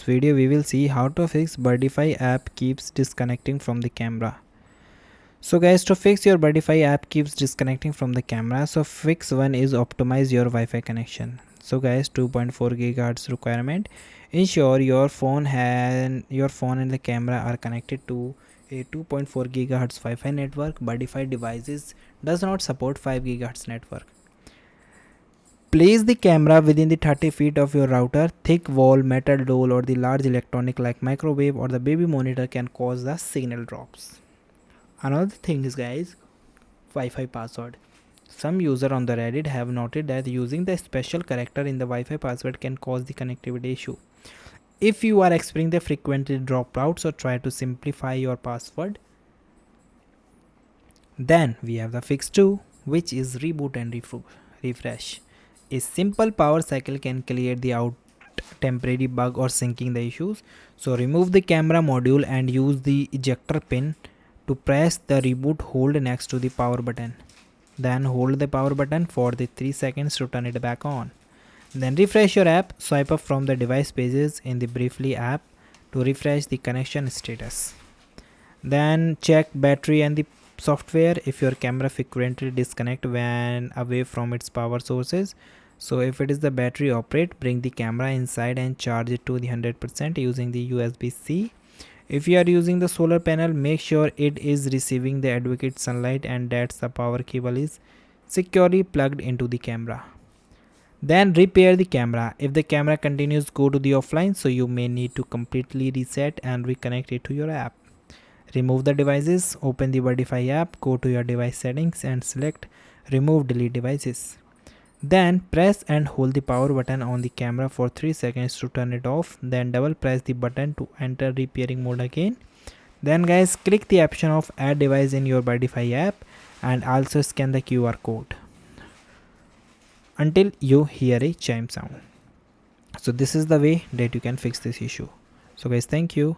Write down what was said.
Video we will see how to fix Birdfy app keeps disconnecting from the camera. So guys, to fix your Birdfy app keeps disconnecting from the camera, so fix one is optimize your Wi-Fi connection. So guys, 2.4 GHz requirement. Ensure your phone and the camera are connected to a 2.4 GHz Wi-Fi network. Birdfy devices does not support 5 GHz network. Place the camera within the 30 feet of your router. Thick wall, metal door or the large electronic like microwave or the baby monitor can cause the signal drops. Another thing is guys, Wi-Fi password. Some user on the Reddit have noted that using the special character in the Wi-Fi password can cause the connectivity issue. If you are experiencing the frequently dropouts, or try to simplify your password. Then we have the fix 2, which is reboot and refresh. A simple power cycle can clear the out temporary bug or syncing the issues. So remove the camera module and use the ejector pin to press the reboot. Hold next to the power button. Then hold the power button for the 3 seconds to turn it back on. Then refresh your app. Swipe up from the device pages in the Briefly app to refresh the connection status. Then check battery and the software. If your camera frequently disconnect when away from its power sources, so if it is the battery operate, bring the camera inside and charge it to the 100% using the USB-C. If you are using the solar panel, make sure it is receiving the adequate sunlight and that the power cable is securely plugged into the camera. Then repair the camera. If the camera continues go to the offline, so you may need to completely reset and reconnect it to your app. Remove the devices. Open the Birdfy app, go to your device settings and select remove delete devices. Then press and hold the power button on the camera for 3 seconds to turn it off. Then double press the button to enter repairing mode again. Then guys, click the option of add device in your Birdfy app and also scan the QR code until you hear a chime sound. So this is the way that you can fix this issue. So guys, thank you.